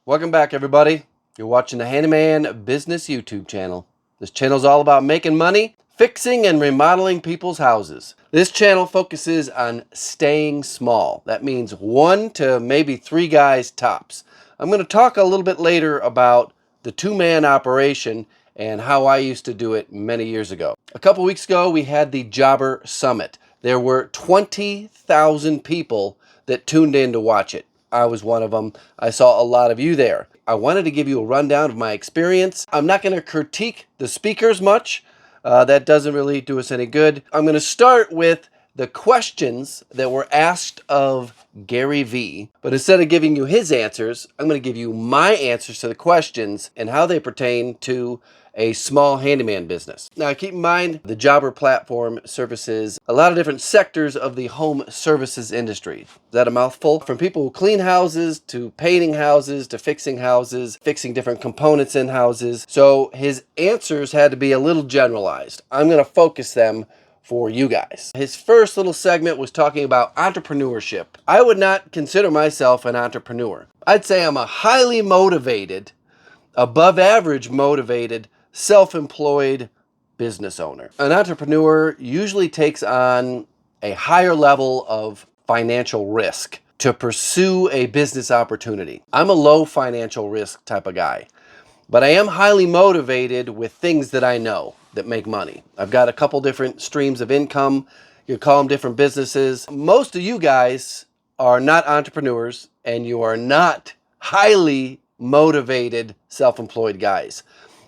Welcome back, everybody. You're watching the Handyman Business YouTube channel. This channel is all about making money, fixing and remodeling people's houses. This channel focuses on staying small. That means 1 to maybe 3 guys tops. I'm going to talk a little bit later about the 2-man operation and how I used to do it many years ago. A couple weeks ago, we had the Jobber Summit. There were 20,000 people that tuned in to watch it. I was one of them. I saw a lot of you there. I wanted to give you a rundown of my experience. I'm not going to critique the speakers much. That doesn't really do us any good. I'm going to start with the questions that were asked of Gary Vee. But instead of giving you his answers, I'm going to give you my answers to the questions and how they pertain to a small handyman business. Now, keep in mind, the Jobber platform services a lot of different sectors of the home services industry. Is that a mouthful? From people who clean houses, to painting houses, to fixing houses, fixing different components in houses. So his answers had to be a little generalized. I'm going to focus them for you guys. His first little segment was talking about entrepreneurship. I would not consider myself an entrepreneur. I'd say I'm a highly motivated, above average motivated, self-employed business owner. An entrepreneur usually takes on a higher level of financial risk to pursue a business opportunity. I'm a low financial risk type of guy, but I am highly motivated with things that I know that make money. I've got a couple different streams of income. You could call them different businesses. Most of you guys are not entrepreneurs, and you are not highly motivated self-employed guys.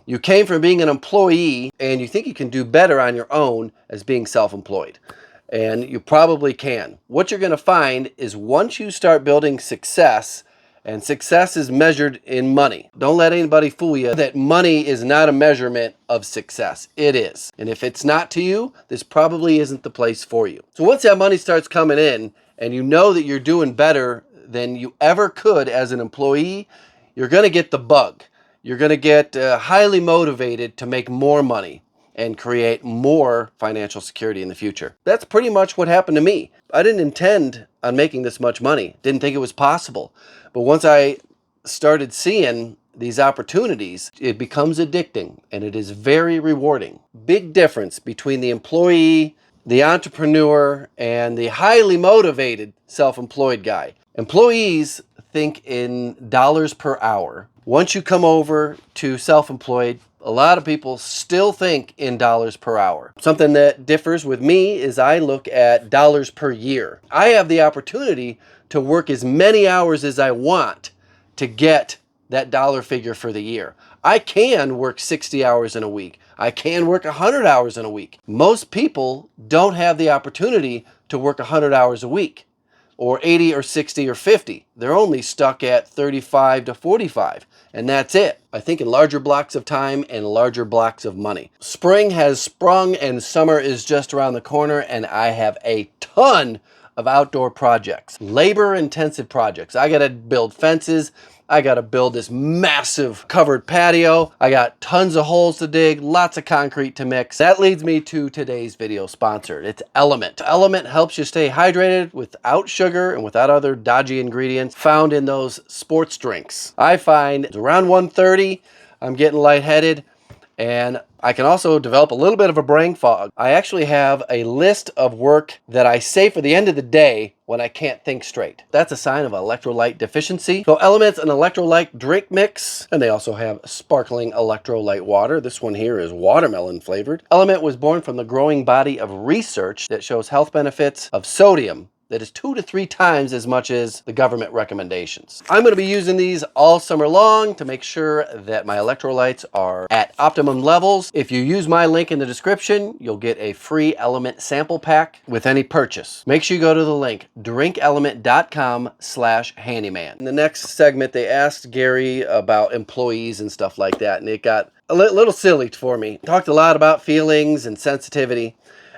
You came from being an employee and you think you can do better on your own as being self-employed. And you probably can. What you're going to find is once you start building success, and success is measured in money. Don't let anybody fool you that money is not a measurement of success. It is. And if it's not to you, this probably isn't the place for you. So once that money starts coming in and you know that you're doing better than you ever could as an employee, you're going to get the bug. You're going to get highly motivated to make more money and create more financial security in the future. That's pretty much what happened to me. I didn't intend on making this much money. Didn't think it was possible. But once I started seeing these opportunities, it becomes addicting and it is very rewarding. Big difference between the employee, the entrepreneur, and the highly motivated self-employed guy. Employees think in dollars per hour. Once you come over to self-employed, a lot of people still think in dollars per hour. Something that differs with me is I look at dollars per year. I have the opportunity to work as many hours as I want to get that dollar figure for the year. I can work 60 hours in a week. I can work 100 hours in a week. Most people don't have the opportunity to work 100 hours a week, or 80 or 60 or 50. They're only stuck at 35 to 45, and that's it. I think in larger blocks of time and larger blocks of money. Spring has sprung and summer is just around the corner, and I have a ton of outdoor projects, labor-intensive projects. I gotta build fences. I got to build this massive covered patio. I got tons of holes to dig, lots of concrete to mix. That leads me to today's video sponsor. It's Element. Element helps you stay hydrated without sugar and without other dodgy ingredients found in those sports drinks. I find around 1:30, I'm getting lightheaded, and I can also develop a little bit of a brain fog. I actually have a list of work that I save for the end of the day when I can't think straight. That's a sign of electrolyte deficiency. So Element's an electrolyte drink mix, and they also have sparkling electrolyte water. This one here is watermelon flavored. Element was born from the growing body of research that shows health benefits of sodium that is 2 to 3 times as much as the government recommendations. I'm going to be using these all summer long to make sure that my electrolytes are at optimum levels. If you use my link in the description, you'll get a free Element sample pack with any purchase. Make sure you go to the link, drinkelement.com/handyman. In the next segment, they asked Gary about employees and stuff like that, and it got a little silly for me. Talked a lot about feelings and sensitivity,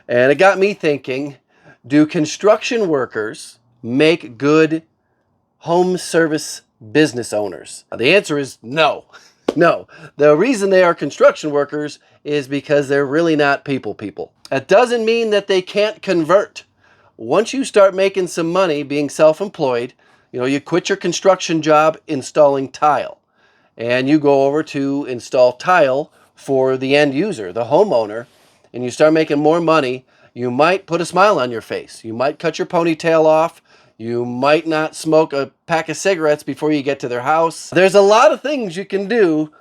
and it got me thinking, do construction workers make good home service business owners? The answer is no. No. The reason they are construction workers is because they're really not people. That doesn't mean that they can't convert. Once you start making some money being self-employed, You know, you quit your construction job installing tile and you go over to install tile for the end user, the homeowner, and you start making more money. You might put a smile on your face. You might cut your ponytail off. You might not smoke a pack of cigarettes before you get to their house. There's a lot of things you can do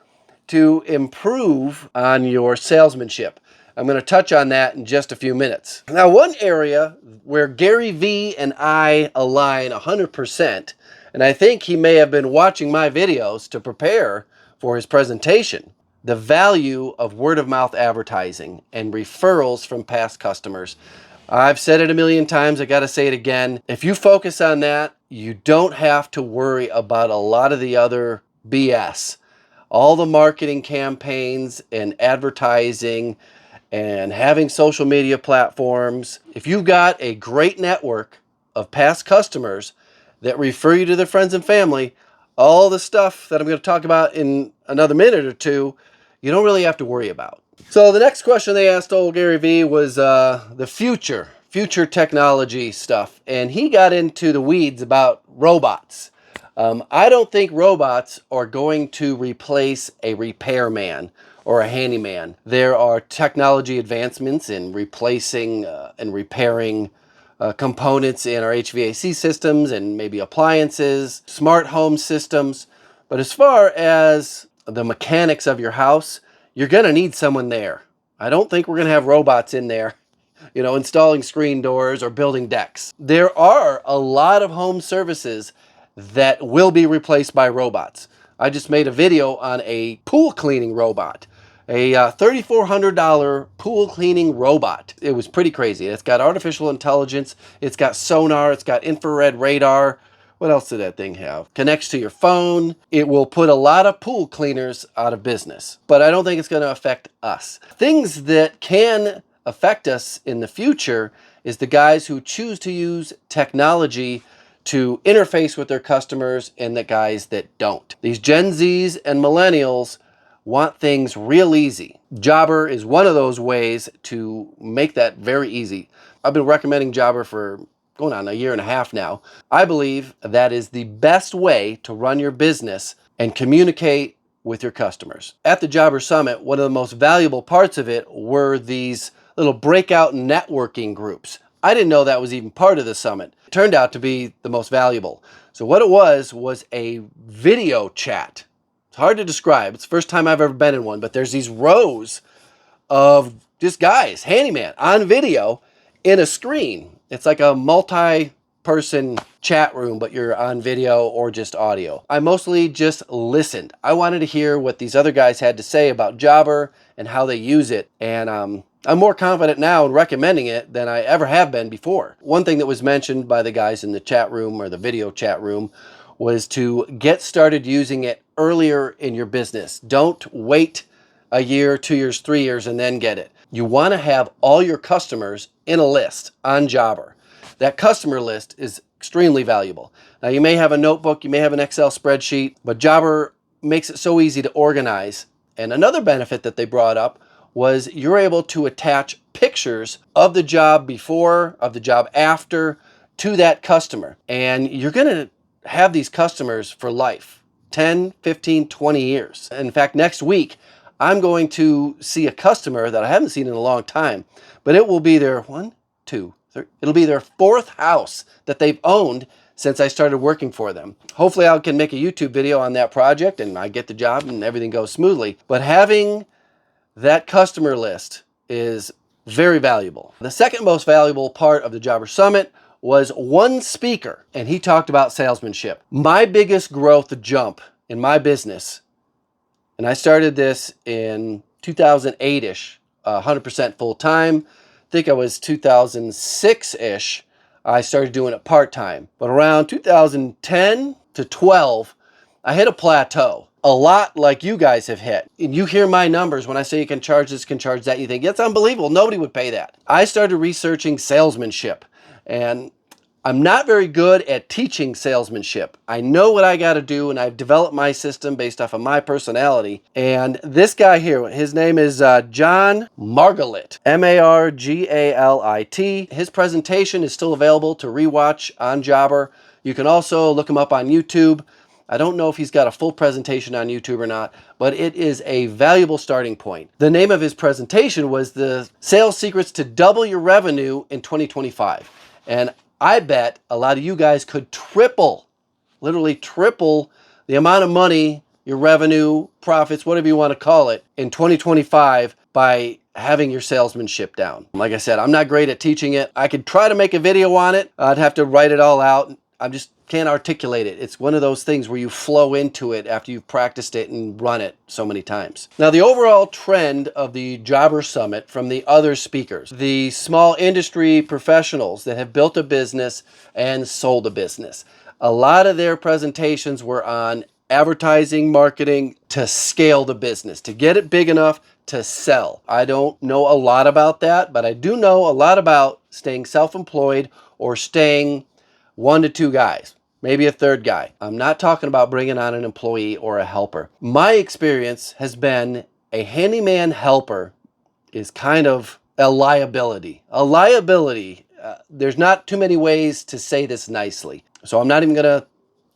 to improve on your salesmanship. I'm going to touch on that in just a few minutes. Now, one area where Gary Vee and I align 100%, and I think he may have been watching my videos to prepare for his presentation, the value of word-of-mouth advertising and referrals from past customers. I've said it a million times, I gotta say it again. If you focus on that, you don't have to worry about a lot of the other BS. All the marketing campaigns and advertising and having social media platforms. If you've got a great network of past customers that refer you to their friends and family, all the stuff that I'm going to talk about in another minute or two, you don't really have to worry about. So the next question they asked old Gary Vee was the future technology stuff. And he got into the weeds about robots. I don't think robots are going to replace a repairman or a handyman. There are technology advancements in replacing and repairing components in our HVAC systems and maybe appliances, smart home systems. But as far as the mechanics of your house, you're going to need someone there. I don't think we're going to have robots in there, you know, installing screen doors or building decks. There are a lot of home services that will be replaced by robots. I just made a video on a pool cleaning robot, a $3,400 pool cleaning robot. It was pretty crazy. It's got artificial intelligence, it's got sonar, it's got infrared radar. What else did that thing have? Connects to your phone. It will put a lot of pool cleaners out of business, but I don't think it's going to affect us. Things that can affect us in the future is the guys who choose to use technology to interface with their customers and the guys that don't. These Gen Zs and millennials want things real easy. Jobber is one of those ways to make that very easy. I've been recommending Jobber for going on a year and a half now. I believe that is the best way to run your business and communicate with your customers. At the Jobber Summit, one of the most valuable parts of it were these little breakout networking groups. I didn't know that was even part of the summit. It turned out to be the most valuable. So what it was a video chat. It's hard to describe. It's the first time I've ever been in one, but there's these rows of just guys, handyman, on video in a screen. It's like a multi-person chat room, but you're on video or just audio. I mostly just listened. I wanted to hear what these other guys had to say about Jobber and how they use it. And I'm more confident now in recommending it than I ever have been before. One thing that was mentioned by the guys in the chat room or the video chat room was to get started using it earlier in your business. Don't wait a year, 2 years, 3 years, and then get it. You want to have all your customers in a list on Jobber. That customer list is extremely valuable. Now, you may have a notebook, you may have an Excel spreadsheet, but Jobber makes it so easy to organize. And another benefit that they brought up was you're able to attach pictures of the job before, of the job after, to that customer. And you're going to have these customers for life, 10, 15, 20 years. In fact, next week, I'm going to see a customer that I haven't seen in a long time, but it will be their it'll be their fourth house that they've owned since I started working for them. Hopefully I can make a YouTube video on that project and I get the job and everything goes smoothly. But having that customer list is very valuable. The second most valuable part of the Jobber Summit was one speaker, and he talked about salesmanship. My biggest growth jump in my business, and I started this in 2008-ish, 100% full-time. I think I was 2006-ish, I started doing it part-time. But around 2010 to 12, I hit a plateau. A lot like you guys have hit. And you hear my numbers when I say you can charge this, can charge that. You think, that's unbelievable. Nobody would pay that. I started researching salesmanship. And I'm not very good at teaching salesmanship. I know what I got to do, and I've developed my system based off of my personality. And this guy here, his name is John Margalit, Margalit. His presentation is still available to rewatch on Jobber. You can also look him up on YouTube. I don't know if he's got a full presentation on YouTube or not, but it is a valuable starting point. The name of his presentation was the Sales Secrets to Double Your Revenue in 2025. And I bet a lot of you guys could triple, literally triple the amount of money, your revenue, profits, whatever you want to call it, in 2025 by having your salesmanship down. Like I said, I'm not great at teaching it. I could try to make a video on it. I'd have to write it all out. I just can't articulate it. It's one of those things where you flow into it after you've practiced it and run it so many times. Now, the overall trend of the Jobber Summit from the other speakers, the small industry professionals that have built a business and sold a business, a lot of their presentations were on advertising, marketing to scale the business, to get it big enough to sell. I don't know a lot about that, but I do know a lot about staying self-employed or staying 1 to 2 guys, maybe a third guy. I'm not talking about bringing on an employee or a helper. My experience has been a handyman helper is kind of a liability. A liability. There's not too many ways to say this nicely. So I'm not even going to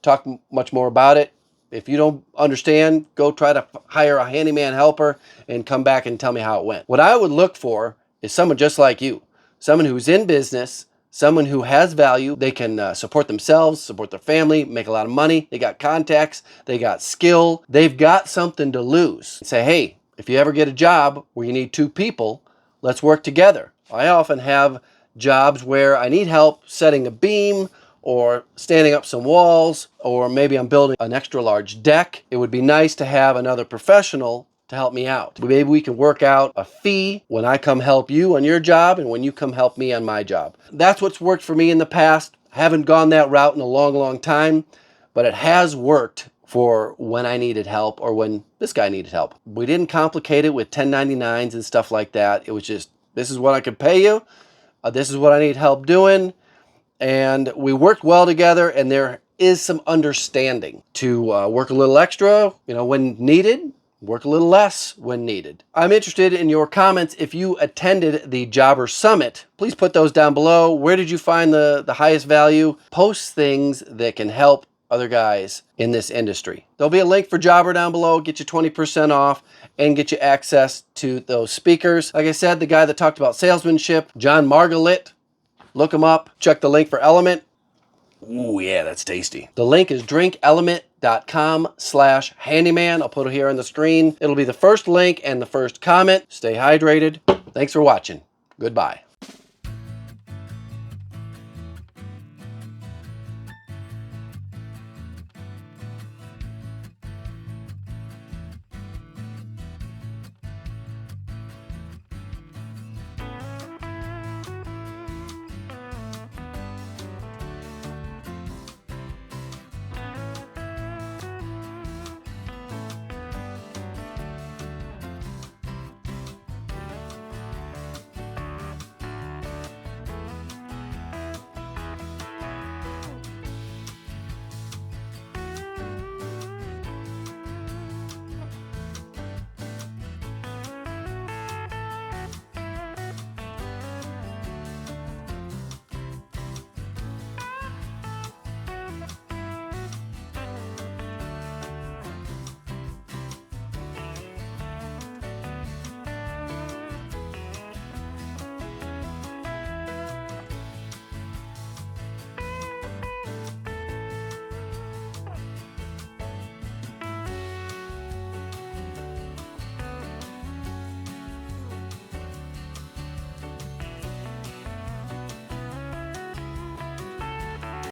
talk much more about it. If you don't understand, go try to hire a handyman helper and come back and tell me how it went. What I would look for is someone just like you, someone who's in business, someone who has value. They can support themselves, support their family, make a lot of money. They got contacts, they got skill, they've got something to lose. Say, hey, if you ever get a job where you need 2 people, let's work together. I often have jobs where I need help setting a beam or standing up some walls, or maybe I'm building an extra large deck. It would be nice to have another professional to help me out. Maybe we can work out a fee when I come help you on your job and when you come help me on my job. That's what's worked for me in the past. I haven't gone that route in a long, long time, but it has worked for when I needed help or when this guy needed help. We didn't complicate it with 1099s and stuff like that. It was just, this is what I could pay you. This is what I need help doing. And we worked well together, and there is some understanding to work a little extra, when needed, work a little less when needed. I'm interested in your comments. If you attended the Jobber Summit, please put those down below. Where did you find the highest value? Post things that can help other guys in this industry. There'll be a link for Jobber down below, get you 20% off and get you access to those speakers. Like I said, the guy that talked about salesmanship, John Margalit, look him up. Check the link for Element. Ooh, yeah, that's tasty. The link is drinkelement.com/handyman. I'll put it here on the screen. It'll be the first link and the first comment. Stay hydrated. Thanks for watching. Goodbye.